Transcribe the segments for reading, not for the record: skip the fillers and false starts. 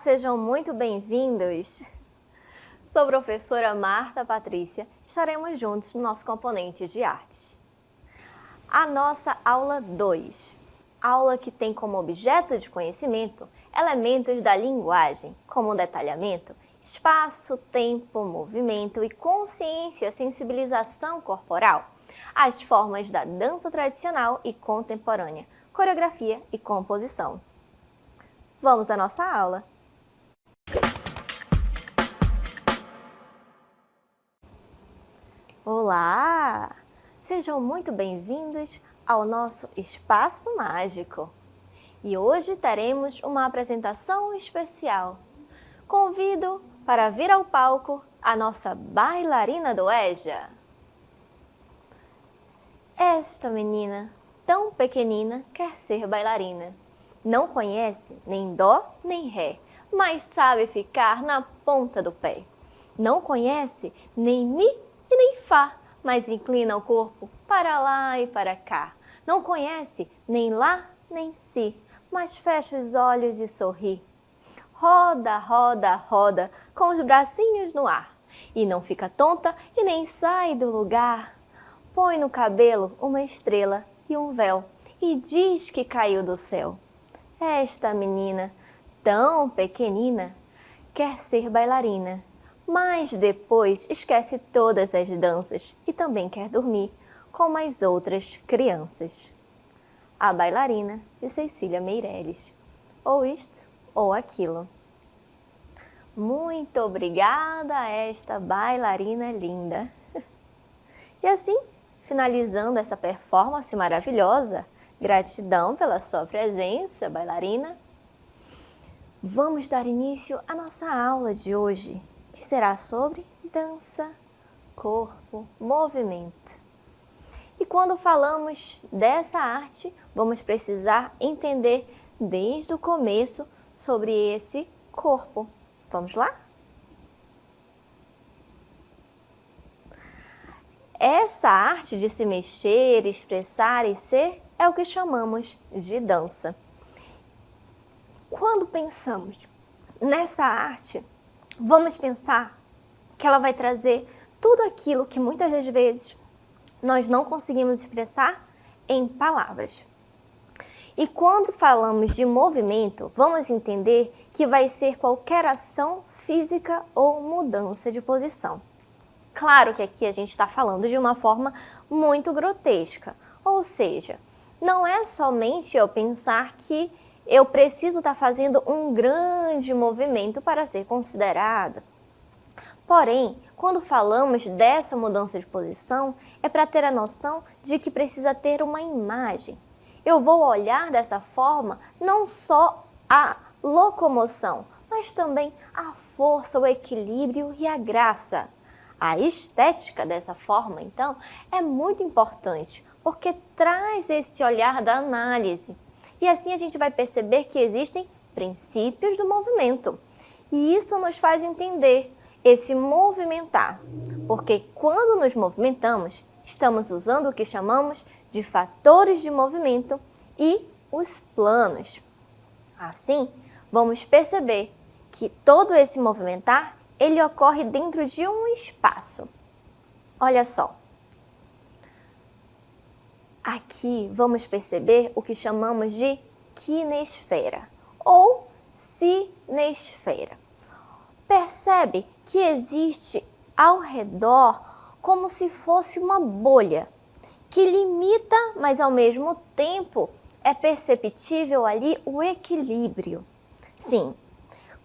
sejam muito bem-vindos! Sou a professora Marta Patrícia, estaremos juntos no nosso componente de artes. A nossa aula 2, aula que tem como objeto de conhecimento elementos da linguagem, como detalhamento, espaço, tempo, movimento e consciência, sensibilização corporal, as formas da dança tradicional e contemporânea, coreografia e composição. Vamos à nossa aula! Olá! Sejam muito bem-vindos ao nosso Espaço Mágico. E hoje teremos uma apresentação especial. Convido para vir ao palco a nossa bailarina do EJA. Esta menina, tão pequenina, quer ser bailarina. Não conhece nem dó nem ré, mas sabe ficar na ponta do pé. Não conhece nem mi e nem fá, mas inclina o corpo para lá e para cá. Não conhece nem lá nem si, mas fecha os olhos e sorri. Roda, roda, roda, com os bracinhos no ar. E não fica tonta e nem sai do lugar. Põe no cabelo uma estrela e um véu e diz que caiu do céu. Esta menina, tão pequenina, quer ser bailarina. Mas depois esquece todas as danças e também quer dormir como as outras crianças. A bailarina de Cecília Meirelles. Ou isto ou aquilo. Muito obrigada a esta bailarina linda. E assim, finalizando essa performance maravilhosa, gratidão pela sua presença, bailarina. Vamos dar início à nossa aula de hoje, que será sobre dança, corpo, movimento. E quando falamos dessa arte, vamos precisar entender desde o começo sobre esse corpo. Vamos lá? Essa arte de se mexer, expressar e ser é o que chamamos de dança. Quando pensamos nessa arte, vamos pensar que ela vai trazer tudo aquilo que muitas das vezes nós não conseguimos expressar em palavras. E quando falamos de movimento, vamos entender que vai ser qualquer ação física ou mudança de posição. Claro que aqui a gente está falando de uma forma muito grotesca, ou seja, não é somente eu pensar que eu preciso estar fazendo um grande movimento para ser considerada. Porém, quando falamos dessa mudança de posição, é para ter a noção de que precisa ter uma imagem. Eu vou olhar dessa forma não só a locomoção, mas também a força, o equilíbrio e a graça. A estética dessa forma, então, é muito importante, porque traz esse olhar da análise. E assim a gente vai perceber que existem princípios do movimento. E isso nos faz entender esse movimentar, porque quando nos movimentamos, estamos usando o que chamamos de fatores de movimento e os planos. Assim, vamos perceber que todo esse movimentar, ele ocorre dentro de um espaço. Olha só. Aqui vamos perceber o que chamamos de quinesfera ou cinesfera. Percebe que existe ao redor como se fosse uma bolha que limita, mas ao mesmo tempo é perceptível ali o equilíbrio. Sim,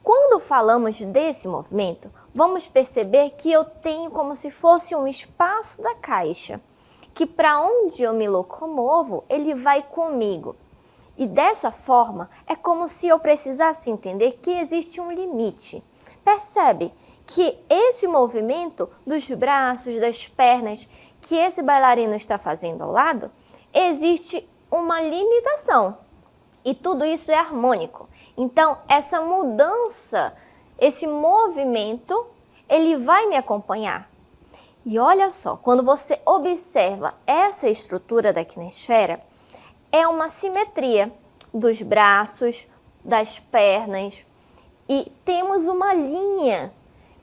quando falamos desse movimento, vamos perceber que eu tenho como se fosse um espaço da caixa, que para onde eu me locomovo, ele vai comigo. E dessa forma, é como se eu precisasse entender que existe um limite. Percebe que esse movimento dos braços, das pernas, que esse bailarino está fazendo ao lado, existe uma limitação. E tudo isso é harmônico. Então, essa mudança, esse movimento, ele vai me acompanhar. E olha só, quando você observa essa estrutura da quinesfera, é uma simetria dos braços, das pernas. e temos uma linha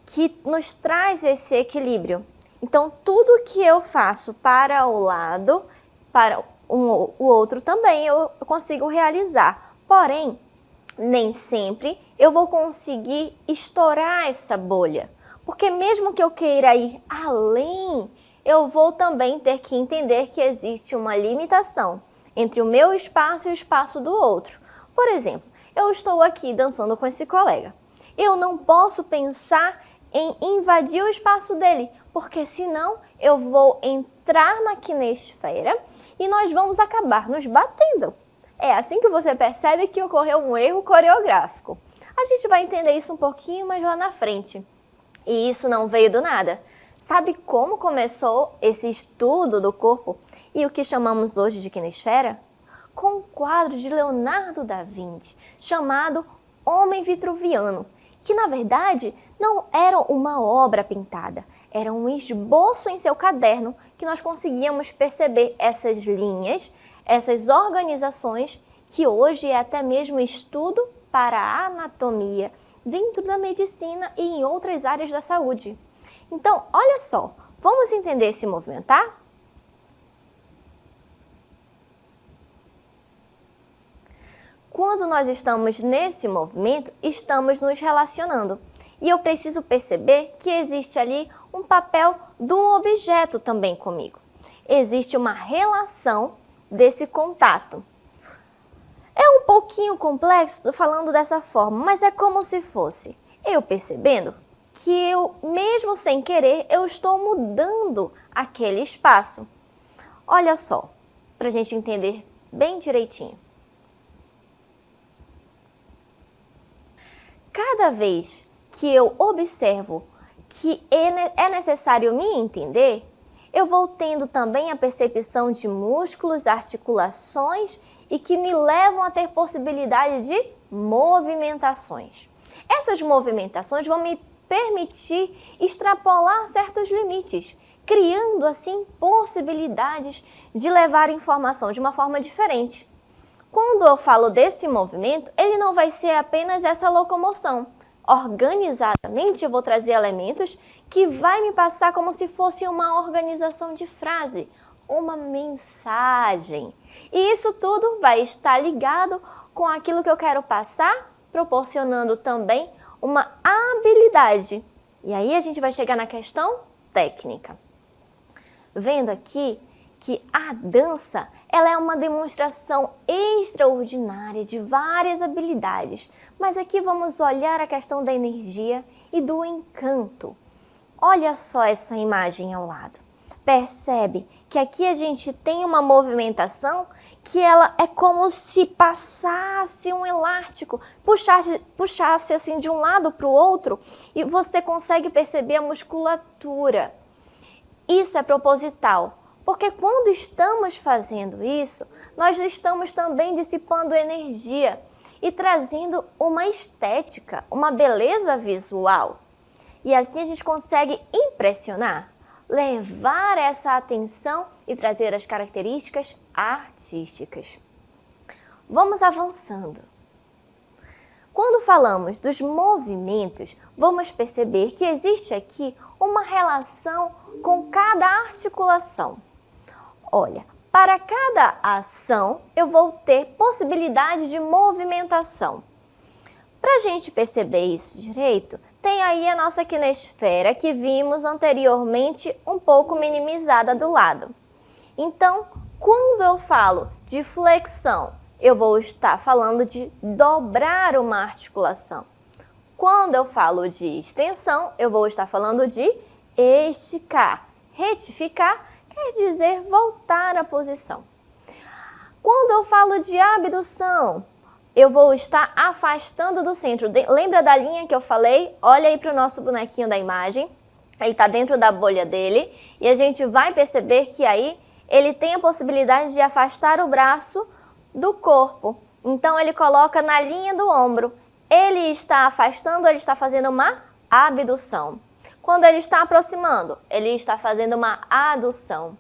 que nos traz esse equilíbrio. Então, tudo que eu faço para o lado, para o outro também eu consigo realizar. Porém, nem sempre eu vou conseguir estourar essa bolha. Porque mesmo que eu queira ir além, eu vou também ter que entender que existe uma limitação entre o meu espaço e o espaço do outro. Por exemplo, eu estou aqui dançando com esse colega. Eu não posso pensar em invadir o espaço dele, porque senão eu vou entrar na quinesfera e nós vamos acabar nos batendo. É assim que você percebe que ocorreu um erro coreográfico. A gente vai entender isso um pouquinho mais lá na frente. E isso não veio do nada. Sabe como começou esse estudo do corpo e o que chamamos hoje de quinesfera? Com um quadro de Leonardo da Vinci, chamado Homem Vitruviano, que na verdade não era uma obra pintada, era um esboço em seu caderno que nós conseguíamos perceber essas linhas, essas organizações, que hoje é até mesmo estudo para a anatomia, dentro da medicina e em outras áreas da saúde. Então, olha só, vamos entender esse movimento, tá? Quando nós estamos nesse movimento, estamos nos relacionando. E eu preciso perceber que existe ali um papel do objeto também comigo. Existe uma relação desse contato. É um pouquinho complexo falando dessa forma, mas é como se fosse eu percebendo que eu, mesmo sem querer, eu estou mudando aquele espaço. Olha só, para a gente entender bem direitinho. Cada vez que eu observo que é necessário me entender, eu vou tendo também a percepção de músculos, articulações e que me levam a ter possibilidade de movimentações. Essas movimentações vão me permitir extrapolar certos limites, criando assim possibilidades de levar informação de uma forma diferente. Quando eu falo desse movimento, ele não vai ser apenas essa locomoção. Organizadamente, eu vou trazer elementos que vai me passar como se fosse uma organização de frase, uma mensagem. E isso tudo vai estar ligado com aquilo que eu quero passar, proporcionando também uma habilidade. E aí a gente vai chegar na questão técnica. Vendo aqui que a dança, ela é uma demonstração extraordinária de várias habilidades. Mas aqui vamos olhar a questão da energia e do encanto. Olha só essa imagem ao lado. Percebe que aqui a gente tem uma movimentação que ela é como se passasse um elástico, puxasse assim de um lado para o outro e você consegue perceber a musculatura. Isso é proposital. Porque quando estamos fazendo isso, nós estamos também dissipando energia e trazendo uma estética, uma beleza visual. E assim a gente consegue impressionar, levar essa atenção e trazer as características artísticas. Vamos avançando. Quando falamos dos movimentos, vamos perceber que existe aqui uma relação com cada articulação. Olha, para cada ação eu vou ter possibilidade de movimentação. Para a gente perceber isso direito, tem aí a nossa quinesfera que vimos anteriormente um pouco minimizada do lado. Então, quando eu falo de flexão, eu vou estar falando de dobrar uma articulação. Quando eu falo de extensão, eu vou estar falando de esticar. Retificar quer dizer voltar à posição. Quando eu falo de abdução, eu vou estar afastando do centro. Lembra da linha que eu falei? Olha aí para o nosso bonequinho da imagem. Ele está dentro da bolha dele e a gente vai perceber que aí ele tem a possibilidade de afastar o braço do corpo. Então ele coloca na linha do ombro. Ele está afastando, ele está fazendo uma abdução. Quando ele está aproximando, ele está fazendo uma adução.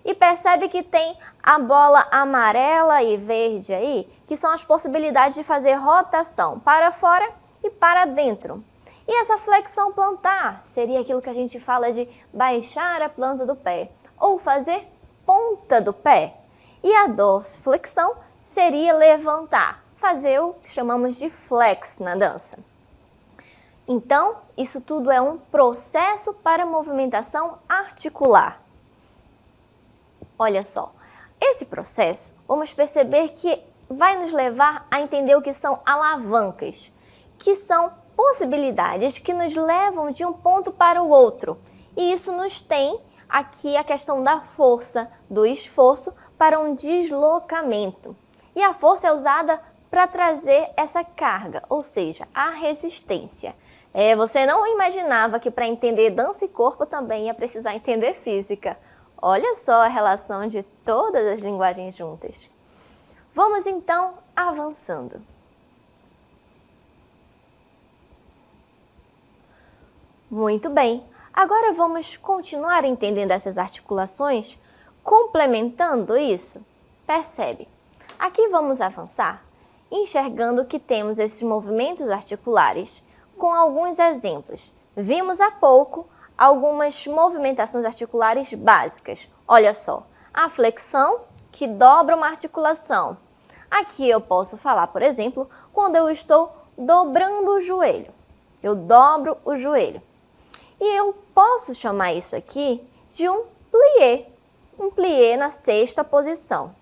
E percebe que tem a bola amarela e verde aí, que são as possibilidades de fazer rotação para fora e para dentro. E essa flexão plantar seria aquilo que a gente fala de baixar a planta do pé ou fazer ponta do pé. E a dorsiflexão seria levantar, fazer o que chamamos de flex na dança. Então, isso tudo é um processo para movimentação articular. Olha só, esse processo, vamos perceber que vai nos levar a entender o que são alavancas, que são possibilidades que nos levam de um ponto para o outro. E isso nos tem aqui a questão da força, do esforço para um deslocamento. E a força é usada para trazer essa carga, ou seja, a resistência. Você não imaginava que para entender dança e corpo também ia precisar entender física. Olha só a relação de todas as linguagens juntas. Vamos então avançando. Muito bem, agora vamos continuar entendendo essas articulações, complementando isso. Percebe? Aqui vamos avançar, enxergando que temos esses movimentos articulares, com alguns exemplos. Vimos há pouco algumas movimentações articulares básicas. Olha só, a flexão, que dobra uma articulação. Aqui eu posso falar, por exemplo, quando eu estou dobrando o joelho. Eu dobro o joelho. E eu posso chamar isso aqui de um plié na sexta posição.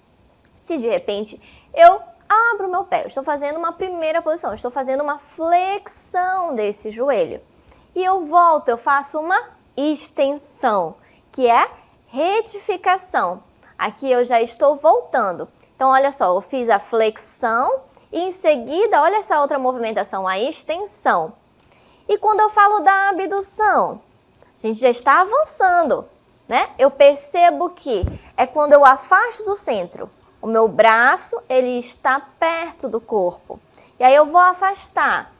Se de repente eu abro meu pé, eu estou fazendo uma primeira posição, eu estou fazendo uma flexão desse joelho. E eu volto, eu faço uma extensão, que é retificação. Aqui eu já estou voltando. Então, olha só, eu fiz a flexão e em seguida, olha essa outra movimentação, a extensão. E quando eu falo da abdução, a gente já está avançando, né? Eu percebo que é quando eu afasto do centro. O meu braço, ele está perto do corpo. E aí eu vou afastar.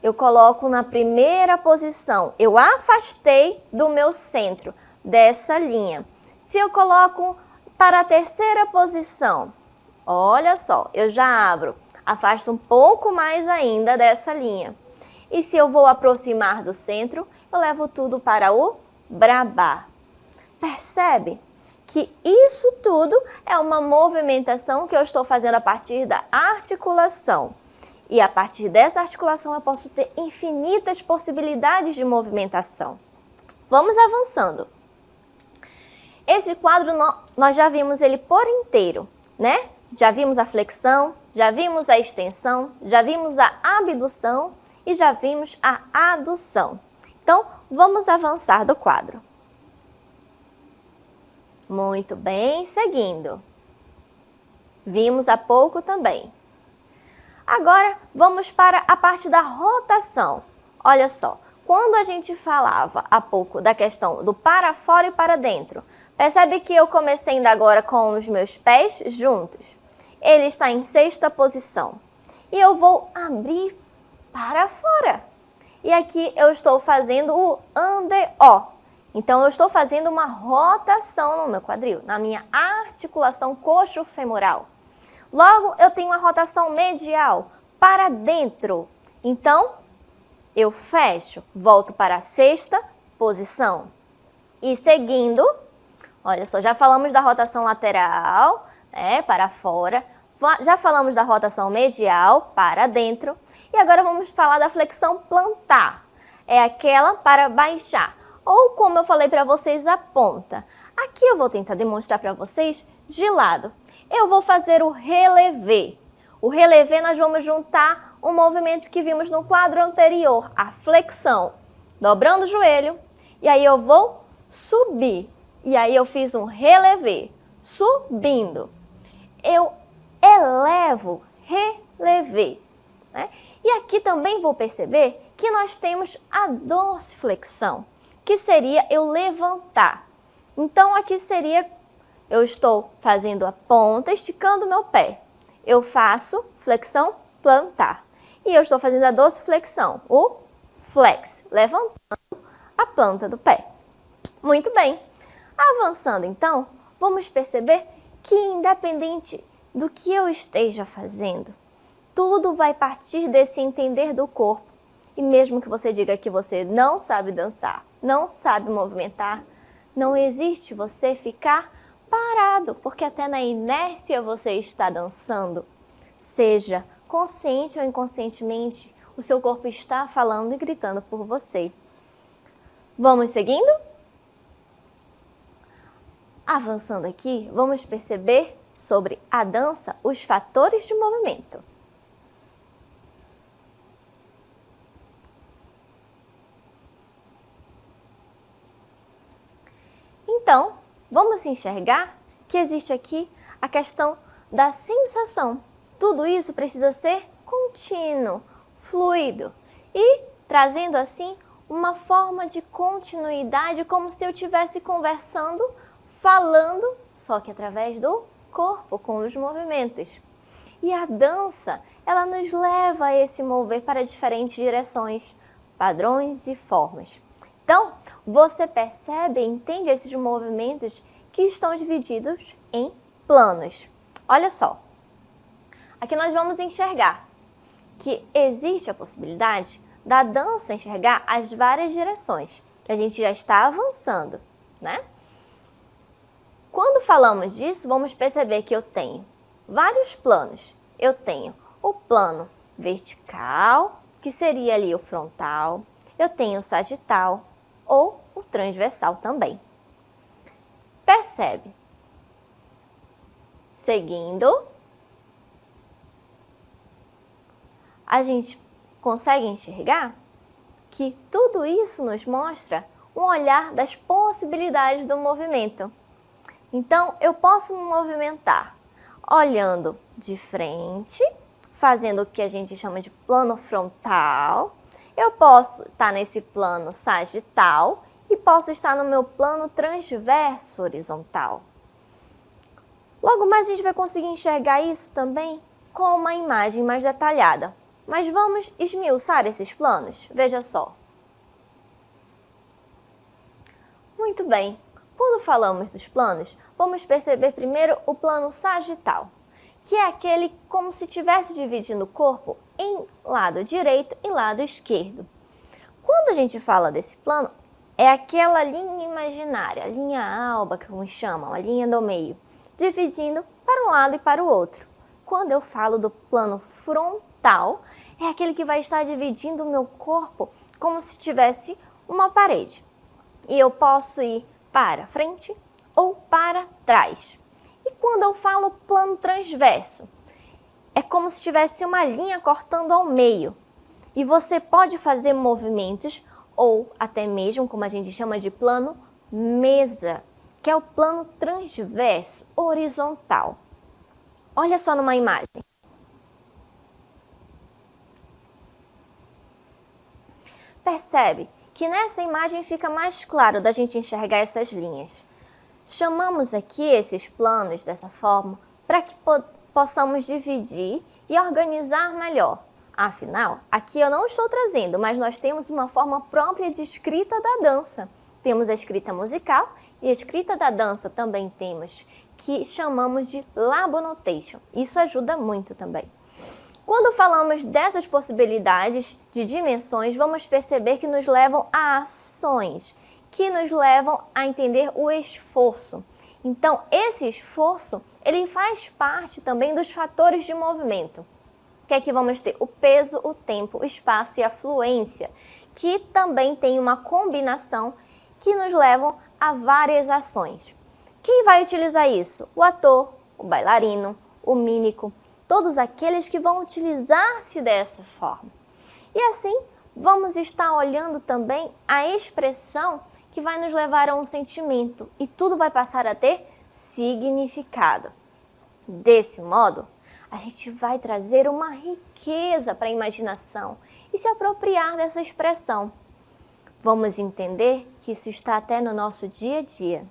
Eu coloco na primeira posição. Eu afastei do meu centro, dessa linha. Se eu coloco para a terceira posição, olha só, eu já abro. Afasto um pouco mais ainda dessa linha. E se eu vou aproximar do centro, eu levo tudo para o brabá. Percebe que isso tudo é uma movimentação que eu estou fazendo a partir da articulação. E a partir dessa articulação eu posso ter infinitas possibilidades de movimentação. Vamos avançando. Esse quadro nós já vimos ele por inteiro, né? Já vimos a flexão, já vimos a extensão, já vimos a abdução e já vimos a adução. Então, vamos avançar do quadro. Muito bem, seguindo. Vimos há pouco também. Agora, vamos para a parte da rotação. Olha só, quando a gente falava há pouco da questão do para fora e para dentro, percebe que eu comecei ainda agora com os meus pés juntos. Ele está em sexta posição. E eu vou abrir para fora. E aqui eu estou fazendo o ande-ó. Então, eu estou fazendo uma rotação no meu quadril, na minha articulação coxo-femoral. Logo, eu tenho a rotação medial para dentro. Então, eu fecho, volto para a sexta posição. E seguindo, olha só, já falamos da rotação lateral, para fora. Já falamos da rotação medial para dentro. E agora vamos falar da flexão plantar. É aquela para baixar. Ou, como eu falei para vocês, a ponta. Aqui eu vou tentar demonstrar para vocês de lado. Eu vou fazer o relevé. O relevé nós vamos juntar um movimento que vimos no quadro anterior, a flexão. Dobrando o joelho, e aí eu vou subir. E aí eu fiz um relevé, subindo. Eu elevo, relevé. Né? E aqui também vou perceber que nós temos a dorsiflexão, que seria eu levantar. Então, aqui seria, eu estou fazendo a ponta, esticando o meu pé. Eu faço flexão plantar. E eu estou fazendo a dorsiflexão, o flex, levantando a planta do pé. Muito bem. Avançando, então, vamos perceber que independente do que eu esteja fazendo, Tudo vai partir desse entender do corpo. E mesmo que você diga que você não sabe dançar, não sabe movimentar, não existe você ficar parado, porque até na inércia você está dançando. Seja consciente ou inconscientemente, o seu corpo está falando e gritando por você. Vamos seguindo? Avançando aqui, vamos perceber sobre a dança os fatores de movimento. Então, vamos enxergar que existe aqui a questão da sensação. Tudo isso precisa ser contínuo, fluido e trazendo assim uma forma de continuidade, como se eu estivesse conversando, falando, só que através do corpo, com os movimentos. E a dança, ela nos leva a esse mover para diferentes direções, padrões e formas. Então, você percebe e entende esses movimentos que estão divididos em planos. Olha só, aqui nós vamos enxergar que existe a possibilidade da dança enxergar as várias direções, que a gente já está avançando, né? Quando falamos disso, vamos perceber que eu tenho vários planos. Eu tenho o plano vertical, que seria ali o frontal. Eu tenho o sagital ou o transversal também. Percebe? Seguindo, a gente consegue enxergar que tudo isso nos mostra um olhar das possibilidades do movimento. Então, eu posso me movimentar olhando de frente, fazendo o que a gente chama de plano frontal. Eu posso estar nesse plano sagital e posso estar no meu plano transverso horizontal. Logo mais a gente vai conseguir enxergar isso também com uma imagem mais detalhada. Mas vamos esmiuçar esses planos? Veja só. Muito bem. Quando falamos dos planos, vamos perceber primeiro o plano sagital, que é aquele como se estivesse dividindo o corpo em lado direito e lado esquerdo. Quando a gente fala desse plano, é aquela linha imaginária, a linha alba que uns chamam, a linha do meio, dividindo para um lado e para o outro. Quando eu falo do plano frontal, é aquele que vai estar dividindo o meu corpo como se tivesse uma parede. E eu posso ir para frente ou para trás. E quando eu falo plano transverso, é como se tivesse uma linha cortando ao meio. E você pode fazer movimentos ou até mesmo, como a gente chama de plano mesa, que é o plano transverso horizontal. Olha só numa imagem. Percebe que nessa imagem fica mais claro da gente enxergar essas linhas. Chamamos aqui esses planos dessa forma para que possamos dividir e organizar melhor. Afinal, aqui eu não estou trazendo, mas nós temos uma forma própria de escrita da dança. Temos a escrita musical e a escrita da dança também temos, que chamamos de Labo Notation. Isso ajuda muito também. Quando falamos dessas possibilidades de dimensões, vamos perceber que nos levam a ações, que nos levam a entender o esforço. Então, esse esforço, ele faz parte também dos fatores de movimento. Que aqui vamos ter o peso, o tempo, o espaço e a fluência, que também tem uma combinação que nos levam a várias ações. Quem vai utilizar isso? O ator, o bailarino, o mímico, todos aqueles que vão utilizar-se dessa forma. E assim, vamos estar olhando também a expressão que vai nos levar a um sentimento e tudo vai passar a ter significado. Desse modo, a gente vai trazer uma riqueza para a imaginação e se apropriar dessa expressão. Vamos entender que isso está até no nosso dia a dia.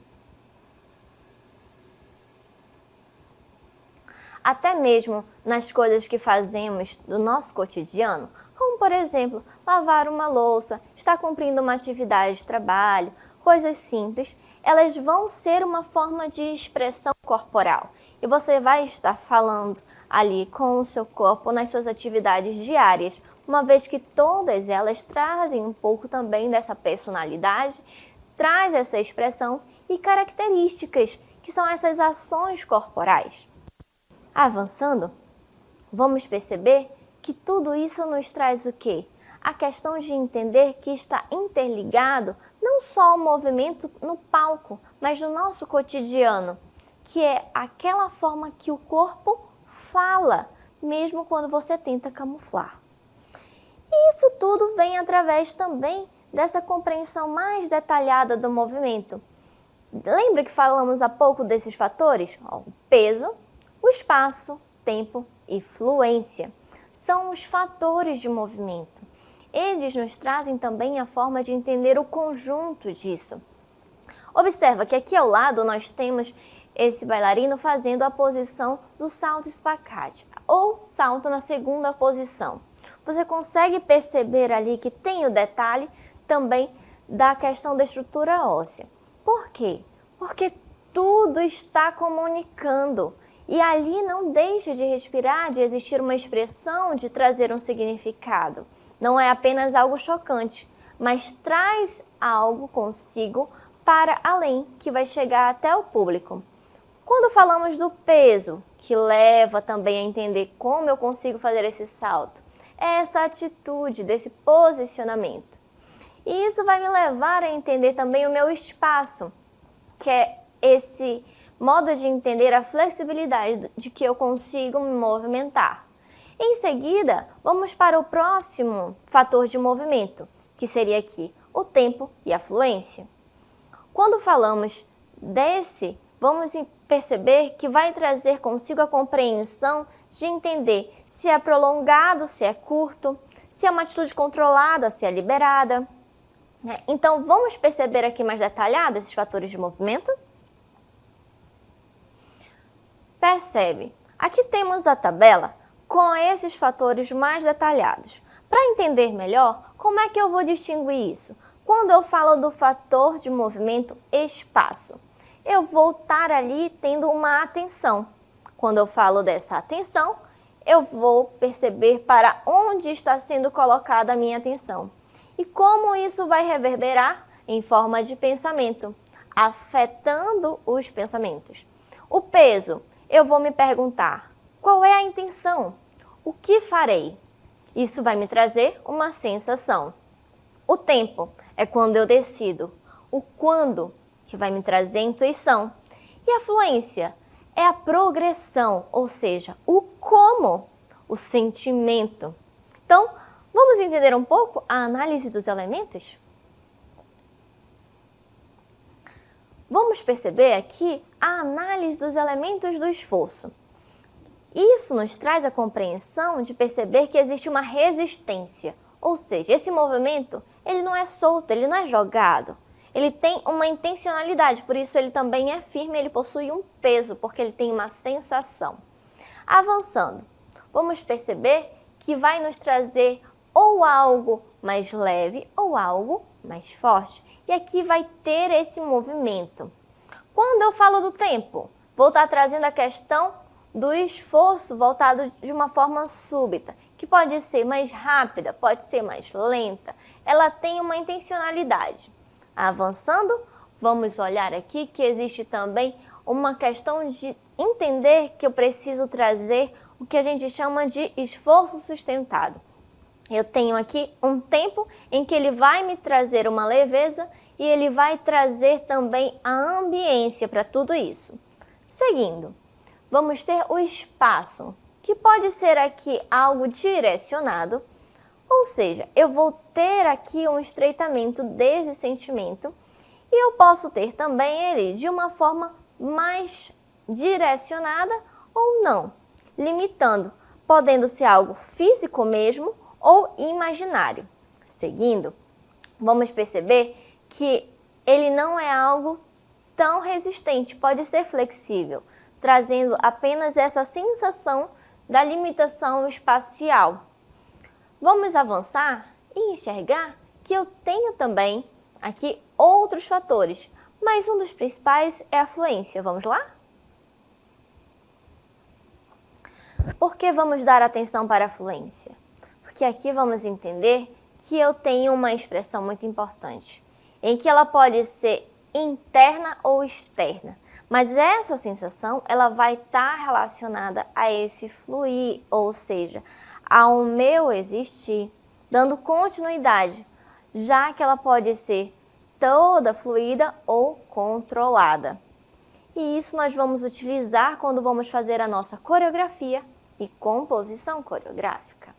Até mesmo nas coisas que fazemos do nosso cotidiano, como por exemplo, lavar uma louça, estar cumprindo uma atividade de trabalho, coisas simples, elas vão ser uma forma de expressão corporal. E você vai estar falando ali com o seu corpo nas suas atividades diárias, uma vez que todas elas trazem um pouco também dessa personalidade, traz essa expressão e características, que são essas ações corporais. Avançando, vamos perceber que tudo isso nos traz o quê? A questão de entender que está interligado não só o movimento no palco, mas no nosso cotidiano, que é aquela forma que o corpo fala, mesmo quando você tenta camuflar. E isso tudo vem através também dessa compreensão mais detalhada do movimento. Lembra que falamos há pouco desses fatores? O peso, o espaço, tempo e fluência. São os fatores de movimento. Eles nos trazem também a forma de entender o conjunto disso. Observa que aqui ao lado nós temos esse bailarino fazendo a posição do salto espacate, ou salto na segunda posição. Você consegue perceber ali que tem o detalhe também da questão da estrutura óssea. Por quê? Porque tudo está comunicando. E ali não deixa de respirar, de existir uma expressão, de trazer um significado. Não é apenas algo chocante, mas traz algo consigo para além, que vai chegar até o público. Quando falamos do peso, que leva também a entender como eu consigo fazer esse salto, é essa atitude, desse posicionamento. E isso vai me levar a entender também o meu espaço, que é esse modo de entender a flexibilidade de que eu consigo me movimentar. Em seguida, vamos para o próximo fator de movimento, que seria aqui o tempo e a fluência. Quando falamos desse, vamos perceber que vai trazer consigo a compreensão de entender se é prolongado, se é curto, se é uma atitude controlada, se é liberada. Então, vamos perceber aqui mais detalhado esses fatores de movimento? Percebe? Aqui temos a tabela com esses fatores mais detalhados. Para entender melhor, como é que eu vou distinguir isso? Quando eu falo do fator de movimento espaço, eu vou estar ali tendo uma atenção. Quando eu falo dessa atenção, eu vou perceber para onde está sendo colocada a minha atenção. E como isso vai reverberar em forma de pensamento, afetando os pensamentos. O peso, eu vou me perguntar, qual é a intenção? O que farei? Isso vai me trazer uma sensação. O tempo é quando eu decido. O quando, que vai me trazer intuição. E a fluência é a progressão, ou seja, o como, o sentimento. Então, vamos entender um pouco a análise dos elementos? Vamos perceber aqui a análise dos elementos do esforço. Isso nos traz a compreensão de perceber que existe uma resistência, ou seja, esse movimento ele não é solto, ele não é jogado, ele tem uma intencionalidade, por isso ele também é firme, ele possui um peso, porque ele tem uma sensação. Avançando, vamos perceber que vai nos trazer ou algo mais leve ou algo mais forte, e aqui vai ter esse movimento. Quando eu falo do tempo, vou estar trazendo a questão do esforço voltado de uma forma súbita, que pode ser mais rápida, pode ser mais lenta, ela tem uma intencionalidade. Avançando, vamos olhar aqui que existe também uma questão de entender que eu preciso trazer o que a gente chama de esforço sustentado. Eu tenho aqui um tempo em que ele vai me trazer uma leveza e ele vai trazer também a ambiência para tudo isso. Seguindo, vamos ter o espaço, que pode ser aqui algo direcionado, ou seja, eu vou ter aqui um estreitamento desse sentimento e eu posso ter também ele de uma forma mais direcionada ou não, limitando, podendo ser algo físico mesmo ou imaginário. Seguindo, vamos perceber que ele não é algo tão resistente, pode ser flexível, trazendo apenas essa sensação da limitação espacial. Vamos avançar e enxergar que eu tenho também aqui outros fatores, mas um dos principais é a fluência. Vamos lá? Por que vamos dar atenção para a fluência? Porque aqui vamos entender que eu tenho uma expressão muito importante, em que ela pode ser interna ou externa, mas essa sensação ela vai estar relacionada a esse fluir, ou seja, ao meu existir, dando continuidade, já que ela pode ser toda fluida ou controlada. E isso nós vamos utilizar quando vamos fazer a nossa coreografia e composição coreográfica.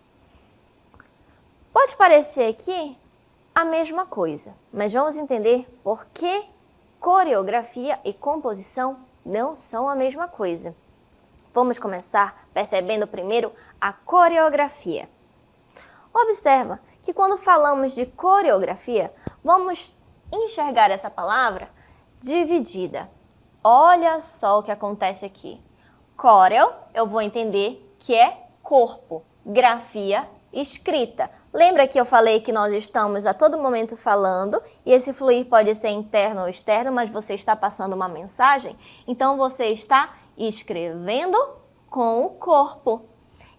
Pode parecer aqui a mesma coisa, mas vamos entender por que coreografia e composição não são a mesma coisa. Vamos começar percebendo primeiro a coreografia. Observa que quando falamos de coreografia, vamos enxergar essa palavra dividida. Olha só o que acontece aqui. Coreo, eu vou entender que é corpo, grafia, escrita. Lembra que eu falei que nós estamos a todo momento falando e esse fluir pode ser interno ou externo, mas você está passando uma mensagem? Então você está escrevendo com o corpo.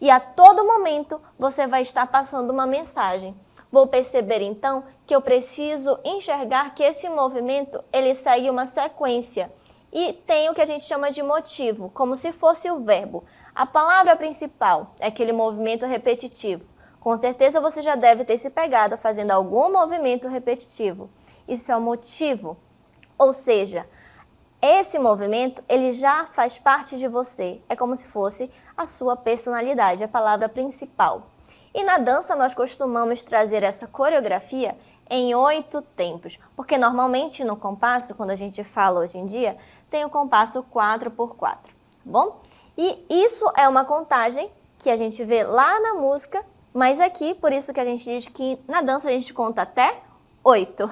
E a todo momento você vai estar passando uma mensagem. Vou perceber então que eu preciso enxergar que esse movimento ele segue uma sequência. E tem o que a gente chama de motivo, como se fosse o verbo. A palavra principal é aquele movimento repetitivo. Com certeza você já deve ter se pegado fazendo algum movimento repetitivo. Isso é o motivo. Ou seja, esse movimento ele já faz parte de você. É como se fosse a sua personalidade, a palavra principal. E na dança nós costumamos trazer essa coreografia em 8 tempos, porque normalmente no compasso, quando a gente fala hoje em dia, tem o compasso 4x4, tá bom? E isso é uma contagem que a gente vê lá na música, mas aqui, por isso que a gente diz que na dança a gente conta até 8.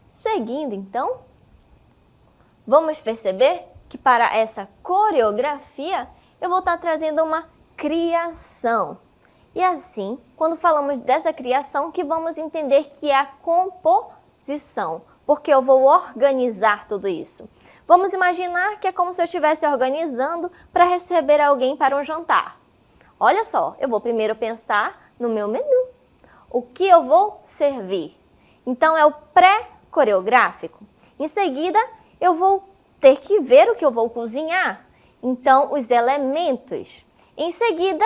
Seguindo então, vamos perceber que para essa coreografia eu vou estar trazendo uma criação. E assim, quando falamos dessa criação, que vamos entender que é a composição, porque eu vou organizar tudo isso. Vamos imaginar que é como se eu estivesse organizando para receber alguém para um jantar. Olha só, eu vou primeiro pensar no meu menu, o que eu vou servir. Então é o pré-coreográfico. Em seguida, eu vou ter que ver o que eu vou cozinhar. Então, os elementos. Em seguida,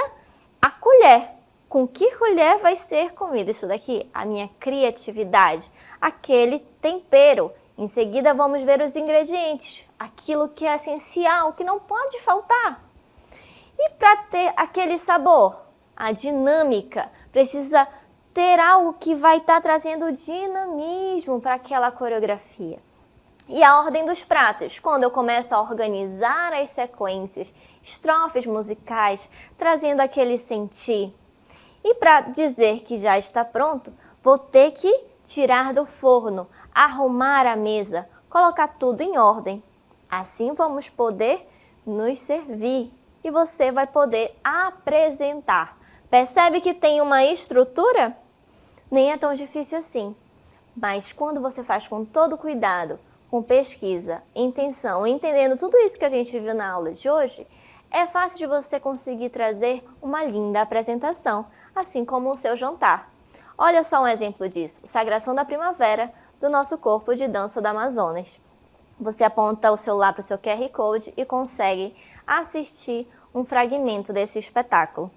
a colher. Com que colher vai ser comida? Isso daqui, a minha criatividade, aquele tempero. Em seguida, vamos ver os ingredientes, aquilo que é essencial, que não pode faltar. E para ter aquele sabor, a dinâmica, precisa ter algo que vai estar trazendo dinamismo para aquela coreografia. E a ordem dos pratos, quando eu começo a organizar as sequências, estrofes musicais, trazendo aquele sentir. E para dizer que já está pronto, vou ter que tirar do forno, arrumar a mesa, colocar tudo em ordem. Assim vamos poder nos servir e você vai poder apresentar. Percebe que tem uma estrutura? Nem é tão difícil assim. Mas quando você faz com todo cuidado, com pesquisa, intenção, entendendo tudo isso que a gente viu na aula de hoje, é fácil de você conseguir trazer uma linda apresentação, assim como o seu jantar. Olha só um exemplo disso, Sagração da Primavera, do nosso corpo de dança do Amazonas. Você aponta o celular para o seu QR Code e consegue assistir um fragmento desse espetáculo.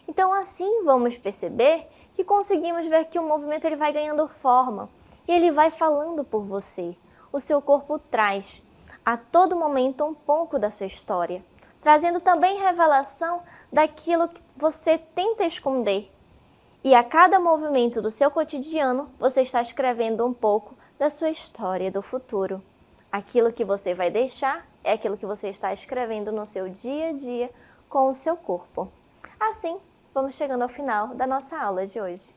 Então assim vamos perceber que conseguimos ver que o movimento ele vai ganhando forma e ele vai falando por você. O seu corpo traz a todo momento um pouco da sua história, trazendo também revelação daquilo que você tenta esconder. E a cada movimento do seu cotidiano, você está escrevendo um pouco da sua história do futuro. Aquilo que você vai deixar é aquilo que você está escrevendo no seu dia a dia com o seu corpo. Assim, vamos chegando ao final da nossa aula de hoje.